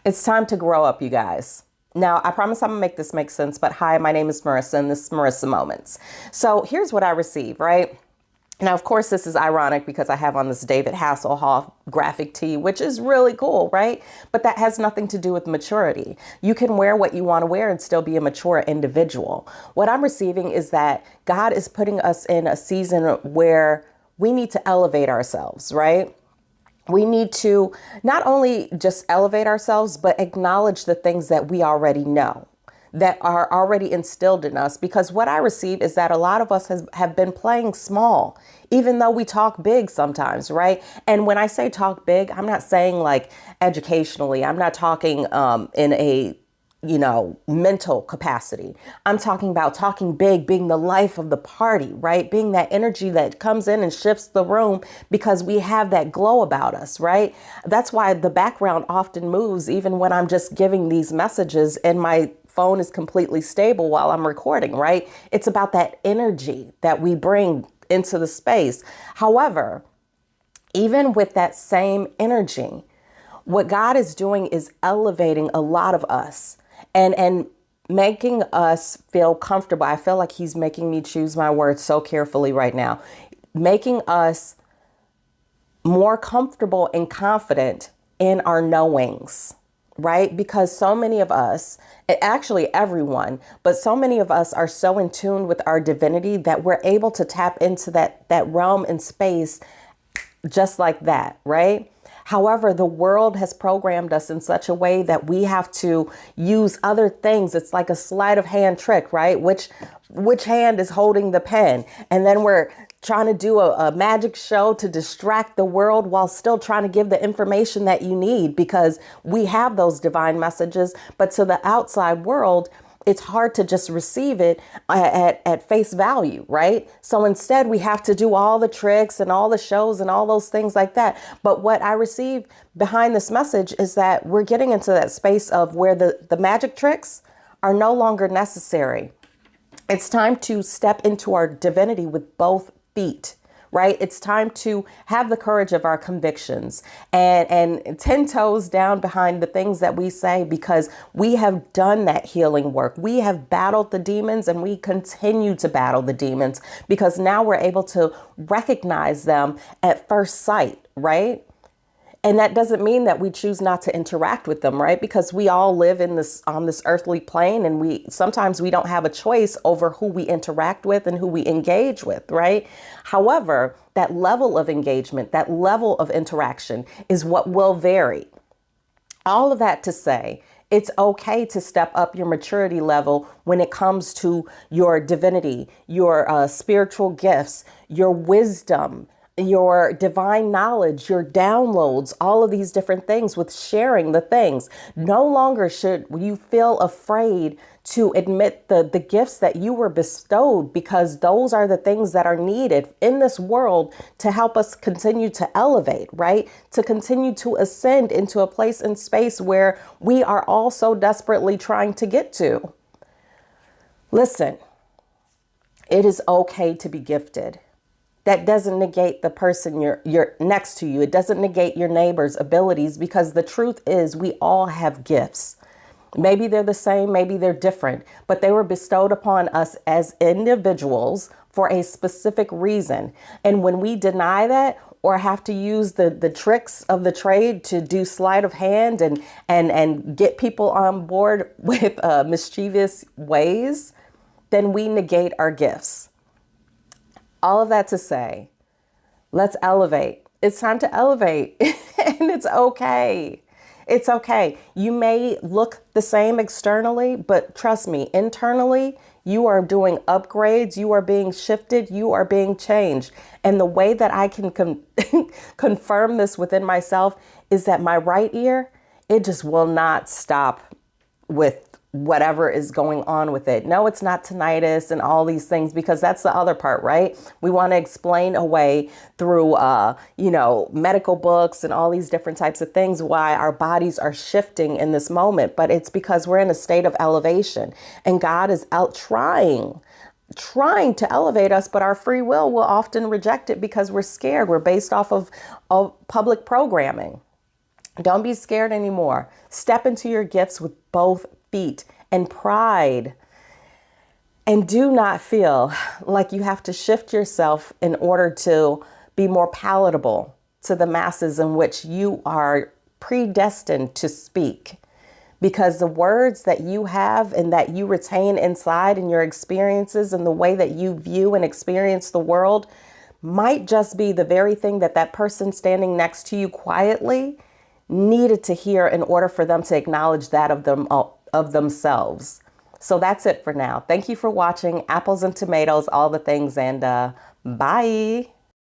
It's time to grow up, you guys. Now, I promise I'm gonna make this make sense, but hi, my name is Marissa, and this is Marissa Moments. So here's what I receive, right? Now, of course, this is ironic because I have on this David Hasselhoff graphic tee, which is really cool, right? But that has nothing to do with maturity. You can wear what you want to wear and still be a mature individual. What I'm receiving is that God is putting us in a season where we need to elevate ourselves, right? We need to not only just elevate ourselves, but acknowledge the things that we already know, that are already instilled in us. Because what I receive is that a lot of us have been playing small, even though we talk big sometimes, right? And when I say talk big, I'm not saying like educationally, I'm not talking in a mental capacity. I'm talking about talking big, being the life of the party, right? Being that energy that comes in and shifts the room because we have that glow about us, right? That's why the background often moves, even when I'm just giving these messages and my phone is completely stable while I'm recording, right? It's about that energy that we bring into the space. However, even with that same energy, what God is doing is elevating a lot of us and making us feel comfortable. I feel like he's making me choose my words so carefully right now, making us more comfortable and confident in our knowings, right? Because so many of us, actually everyone, but so many of us are so in tune with our divinity that we're able to tap into that realm and space just like that, right? However, the world has programmed us in such a way that we have to use other things. It's like a sleight of hand trick, right? Which hand is holding the pen? And then we're trying to do a magic show to distract the world while still trying to give the information that you need because we have those divine messages. But to the outside world, it's hard to just receive it at face value, right? So instead, we have to do all the tricks and all the shows and all those things like that. But what I receive behind this message is that we're getting into that space of where the magic tricks are no longer necessary. It's time to step into our divinity with both feet. Right? It's time to have the courage of our convictions and 10 toes down behind the things that we say because we have done that healing work. We have battled the demons and we continue to battle the demons because now we're able to recognize them at first sight, right? And that doesn't mean that we choose not to interact with them, right? Because we all live in this on this earthly plane and we sometimes we don't have a choice over who we interact with and who we engage with, right? However, that level of engagement, that level of interaction is what will vary. All of that to say, it's okay to step up your maturity level when it comes to your divinity, your spiritual gifts, your wisdom, your divine knowledge, your downloads, all of these different things with sharing the things. No longer should you feel afraid to admit the gifts that you were bestowed because those are the things that are needed in this world to help us continue to elevate, right? To continue to ascend into a place and space where we are all so desperately trying to get to. Listen, it is okay to be gifted. That doesn't negate the person you're next to you. It doesn't negate your neighbor's abilities because the truth is we all have gifts. Maybe they're the same, maybe they're different, but they were bestowed upon us as individuals for a specific reason. And when we deny that or have to use the tricks of the trade to do sleight of hand and get people on board with mischievous ways, then we negate our gifts. All of that to say, let's elevate. It's time to elevate and it's okay. It's okay. You may look the same externally, but trust me, internally, you are doing upgrades. You are being shifted. You are being changed. And the way that I can confirm this within myself is that my right ear, it just will not stop with whatever is going on with it. No, it's not tinnitus and all these things, because that's the other part, right? We want to explain away through, medical books and all these different types of things why our bodies are shifting in this moment. But it's because we're in a state of elevation and God is out trying to elevate us, but our free will often reject it because we're scared. We're based off of public programming. Don't be scared anymore. Step into your gifts with both feet and pride. And do not feel like you have to shift yourself in order to be more palatable to the masses in which you are predestined to speak. Because the words that you have and that you retain inside in your experiences and the way that you view and experience the world might just be the very thing that that person standing next to you quietly needed to hear in order for them to acknowledge that of themselves. So that's it for now. Thank you for watching. Apples and tomatoes, all the things, and bye.